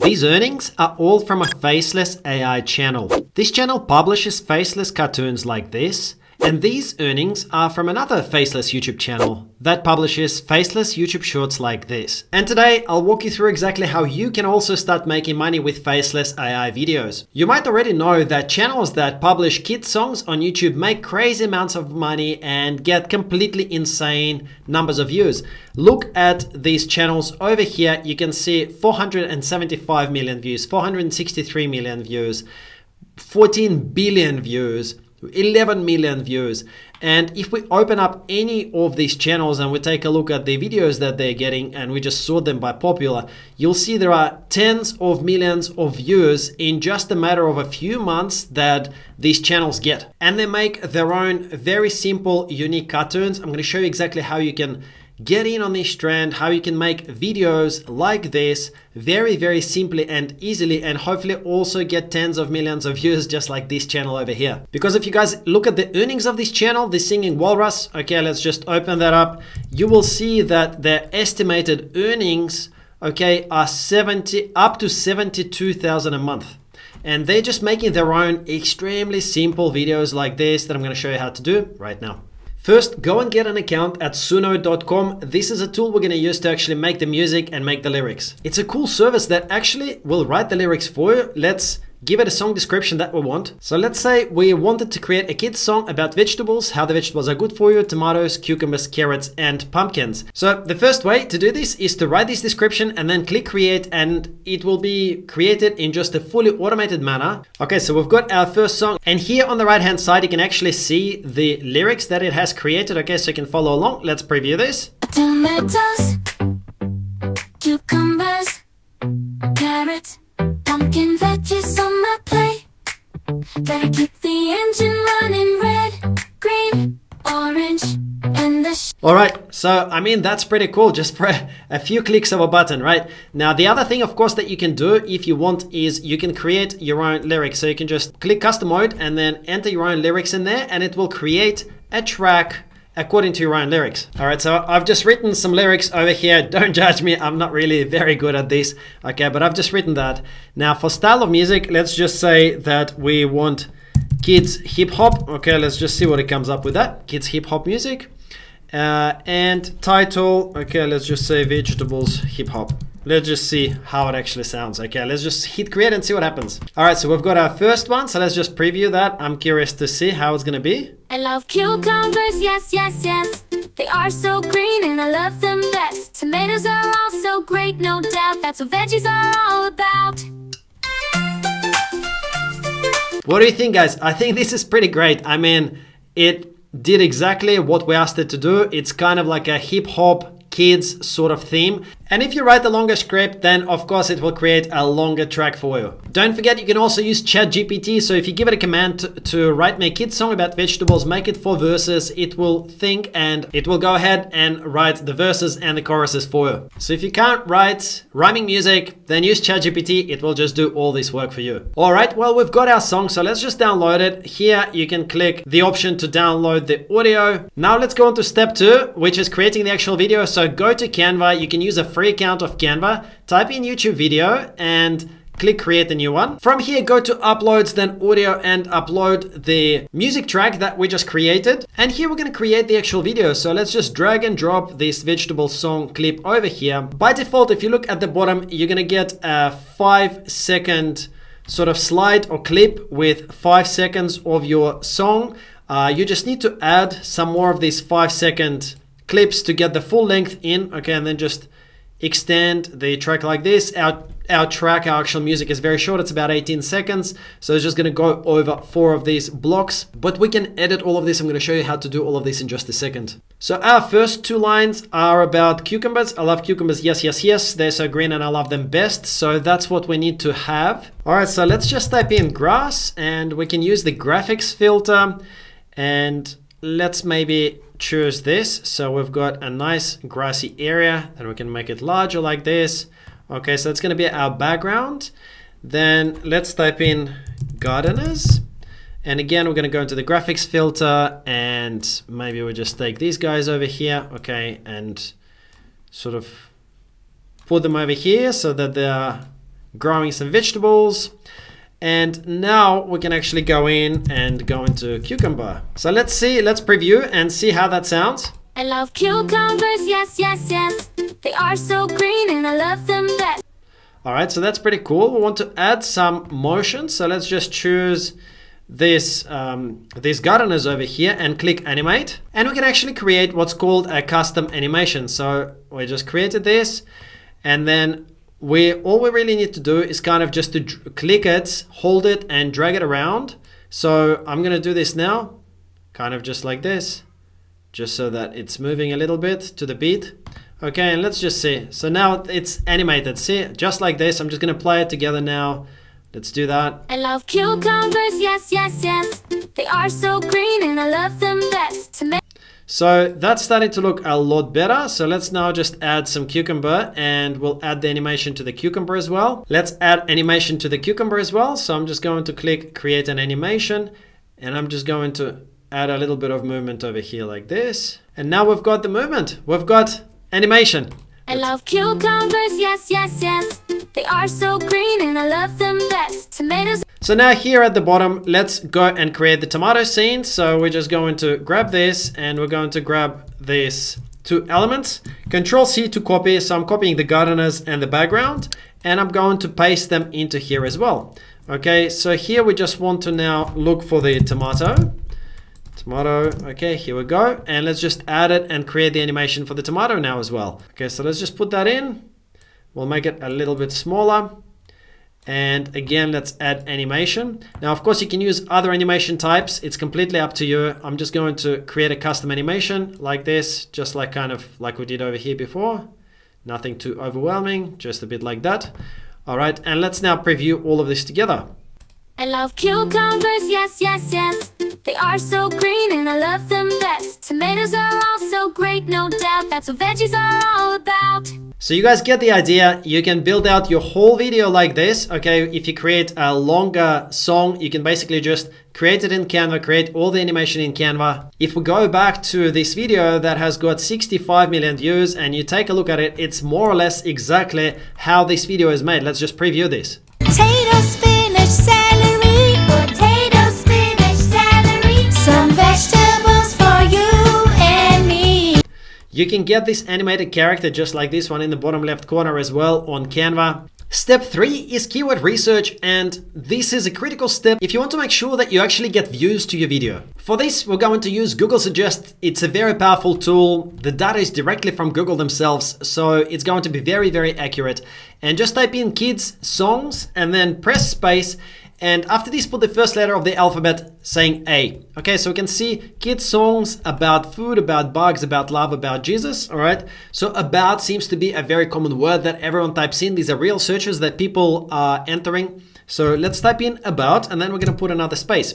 These earnings are all from a Faceless AI channel. This channel publishes faceless cartoons like this, and these earnings are from another Faceless YouTube channel that publishes faceless YouTube shorts like this. And today I'll walk you through exactly how you can also start making money with Faceless AI videos. You might already know that channels that publish kids songs on YouTube make crazy amounts of money and get completely insane numbers of views. Look at these channels over here. You can see 475 million views, 463 million views, 14 billion views, 11 million views. And if we open up any of these channels and we take a look at the videos that they're getting and we just sort them by popular, you'll see there are tens of millions of views in just a matter of a few months that these channels get. And they make their own very simple, unique cartoons. I'm going to show you exactly how you can get in on this trend, how you can make videos like this very simply and easily, and hopefully also get tens of millions of views just like this channel over here. Because if you guys look at the earnings of this channel, the Singing Walrus, okay, let's just open that up. You will see that their estimated earnings, okay, are up to 72,000 a month. And they're just making their own extremely simple videos like this that I'm going to show you how to do right now. First, go and get an account at suno.com. This is a tool we're going to use to actually make the music and make the lyrics. It's a cool service that actually will write the lyrics for you. Let's give it a song description that we want. So let's say we wanted to create a kid's song about vegetables, how the vegetables are good for you, tomatoes, cucumbers, carrots, and pumpkins. So the first way to do this is to write this description and then click create, and it will be created in just a fully automated manner. Okay, so we've got our first song, and here on the right hand side you can actually see the lyrics that it has created. Okay, so you can follow along. Let's preview this. Tomatoes, cucumbers, carrots, pumpkin, veggies on my plate. Better keep the engine running. Red, green, orange, and the Alright, so I mean that's pretty cool, just for a few clicks of a button, right? Now the other thing of course that you can do if you want is you can create your own lyrics. So you can just click custom mode and then enter your own lyrics in there, and it will create a track according to your own lyrics. All right, so I've just written some lyrics over here. Don't judge me, I'm not really very good at this. Okay, but I've just written that. Now for style of music, let's just say that we want kids hip hop. Okay, let's just see what it comes up with that. Kids hip hop music. And title, okay, let's just say vegetables hip hop. Let's just see how it actually sounds. Okay, let's just hit create and see what happens. All right, so we've got our first one. So let's just preview that. I'm curious to see how it's gonna be. I love cucumbers, yes, yes, yes. They are so green and I love them best. Tomatoes are also great, no doubt. That's what veggies are all about. What do you think, guys? I think this is pretty great. I mean, it did exactly what we asked it to do. It's kind of like a hip hop kids sort of theme. And if you write the longer script, then of course it will create a longer track for you. Don't forget, you can also use ChatGPT. So if you give it a command to write me a kid's song about vegetables, make it 4 verses, it will think and it will go ahead and write the verses and the choruses for you. So if you can't write rhyming music, then use ChatGPT. It will just do all this work for you. All right, well, we've got our song, so let's just download it. Here you can click the option to download the audio. Now let's go on to step 2, which is creating the actual video. So go to Canva. You can use a free account of Canva, type in YouTube video and click create the new one. From here, go to uploads, then audio, and upload the music track that we just created. And here we're going to create the actual video. So let's just drag and drop this vegetable song clip over here. By default, if you look at the bottom, you're going to get a 5-second sort of slide or clip with 5 seconds of your song. You just need to add some more of these 5-second clips to get the full length in. Okay, and then just extend the track like this. Our track, our actual music is very short. It's about 18 seconds. So it's just going to go over 4 of these blocks, but we can edit all of this. I'm going to show you how to do all of this in just a second. So our first 2 lines are about cucumbers. I love cucumbers. Yes, yes, yes. They're so green and I love them best. So that's what we need to have. All right, so let's just type in grass and we can use the graphics filter, and let's maybe choose this. So we've got a nice grassy area and we can make it larger like this. Okay, so it's going to be our background. Then let's type in gardeners. And again, we're going to go into the graphics filter and maybe we just take these guys over here. Okay, and sort of put them over here so that they are growing some vegetables. And now we can actually go in and go into cucumber. So let's preview and see how that sounds. I love cucumbers, yes, yes, yes. They are so green and I love them best. All right, so that's pretty cool. We want to add some motion. So let's just choose these gardeners over here and click animate. And we can actually create what's called a custom animation. So we just created this, and then all we really need to do is kind of just to click it, hold it, and drag it around. So I'm gonna do this now, kind of just like this, just so that it's moving a little bit to the beat. Okay, and let's just see. So now it's animated. See, just like this. I'm just gonna play it together now. Let's do that. I love cucumbers, yes, yes, yes. They are so green and I love them best. So that's starting to look a lot better. So let's now just add some cucumber, and we'll add the animation to the cucumber as well. Let's add animation to the cucumber as well. So I'm just going to click create an animation, and I'm just going to add a little bit of movement over here like this. And now we've got the movement. We've got animation. I love cucumbers, yes, yes, yes. They are so green and I love them best. Tomatoes. So now here at the bottom, let's go and create the tomato scene. So we're just going to grab this, and we're going to grab these two elements. Control C to copy. So I'm copying the gardeners and the background, and I'm going to paste them into here as well. Okay, so here we just want to now look for the tomato. Okay, here we go, and let's just add it and create the animation for the tomato now as well. Okay, so let's just put that in. We'll make it a little bit smaller, and again, let's add animation. Now, of course, you can use other animation types. It's completely up to you. I'm just going to create a custom animation like this, just like kind of like we did over here before. Nothing too overwhelming, just a bit like that. All right, and let's now preview all of this together. I love cucumbers, yes, yes, yes. They are so green and I love them best. Tomatoes are also great, no doubt. That's what veggies are all about. So you guys get the idea. You can build out your whole video like this. Okay, if you create a longer song, you can basically just create it in Canva, create all the animation in Canva. If we go back to this video that has got 65 million views and you take a look at it, it's more or less exactly how this video is made. Let's just preview this. Potato, spinach, celery. Potato, spinach, celery. Some vegetables for you and me. You can get this animated character just like this one in the bottom left corner as well on Canva. Step 3 is keyword research, and this is a critical step if you want to make sure that you actually get views to your video. For this, we're going to use Google Suggest. It's a very powerful tool. The data is directly from Google themselves, so it's going to be very, very accurate. And just type in kids songs and then press space. And after this, put the first letter of the alphabet saying A. Okay, so we can see kids songs about food, about bugs, about love, about Jesus. All right, so about seems to be a very common word that everyone types in. These are real searches that people are entering. So let's type in about, and then we're going to put another space.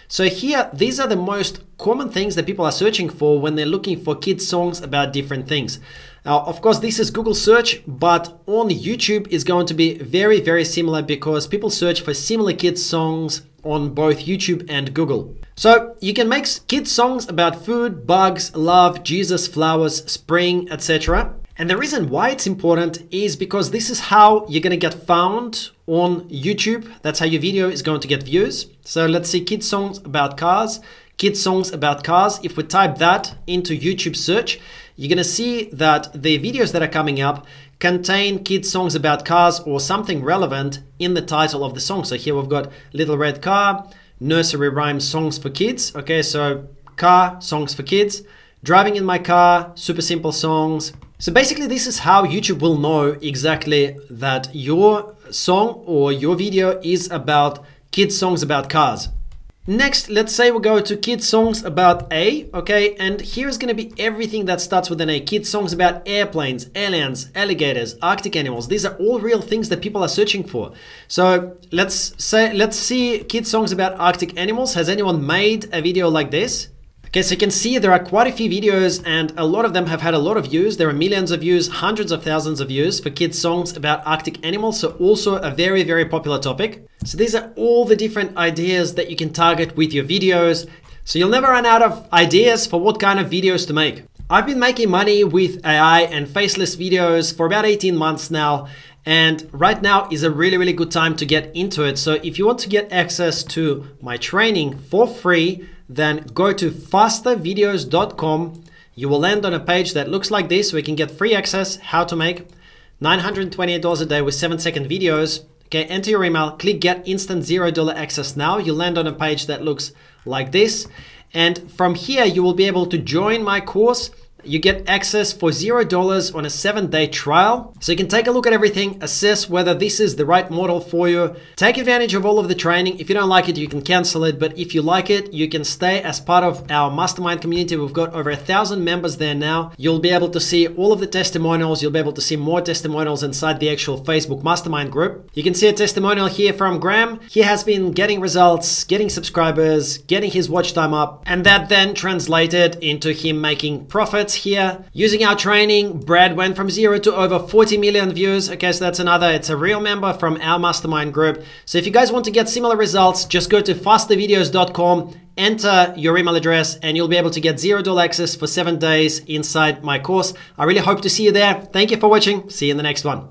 So here, these are the most common things that people are searching for when they're looking for kids songs about different things. Now, of course, this is Google search, but on YouTube is going to be very, very similar because people search for similar kids songs on both YouTube and Google. So you can make kids songs about food, bugs, love, Jesus, flowers, spring, etc. And the reason why it's important is because this is how you're going to get found on YouTube. That's how your video is going to get views. So let's see kids songs about cars, kids songs about cars. If we type that into YouTube search, you're going to see that the videos that are coming up contain kids songs about cars or something relevant in the title of the song. So here we've got Little Red Car, nursery rhyme songs for kids. Okay, so car songs for kids, driving in my car, super simple songs. So basically this is how YouTube will know exactly that your song or your video is about kids songs about cars. Next, let's say we go to kids songs about A, okay, and here's going to be everything that starts with an A. Kids songs about airplanes, aliens, alligators, Arctic animals. These are all real things that people are searching for. So let's see kids songs about Arctic animals. Has anyone made a video like this? Okay, so you can see there are quite a few videos and a lot of them have had a lot of views. There are millions of views, hundreds of thousands of views for kids songs about Arctic animals. So also a very, very popular topic. So these are all the different ideas that you can target with your videos. So you'll never run out of ideas for what kind of videos to make. I've been making money with AI and faceless videos for about 18 months now. And right now is a really good time to get into it. So if you want to get access to my training for free, then go to fastervideos.com. You will land on a page that looks like this, where you can get free access, how to make $928 a day with 7-second videos. Okay, enter your email, click get instant $0 access now. You land on a page that looks like this. And from here, you will be able to join my course. You get access for $0 on a 7-day trial. So you can take a look at everything, assess whether this is the right model for you. Take advantage of all of the training. If you don't like it, you can cancel it. But if you like it, you can stay as part of our mastermind community. We've got over 1,000 members there now. You'll be able to see all of the testimonials. You'll be able to see more testimonials inside the actual Facebook mastermind group. You can see a testimonial here from Graham. He has been getting results, getting subscribers, getting his watch time up. And that then translated into him making profits here. Using our training, Brad went from 0 to over 40 million views. Okay, so that's another, it's a real member from our mastermind group. So if you guys want to get similar results, just go to fastervideos.com, enter your email address, and you'll be able to get $0 access for 7 days inside my course. I really hope to see you there. Thank you for watching. See you in the next one.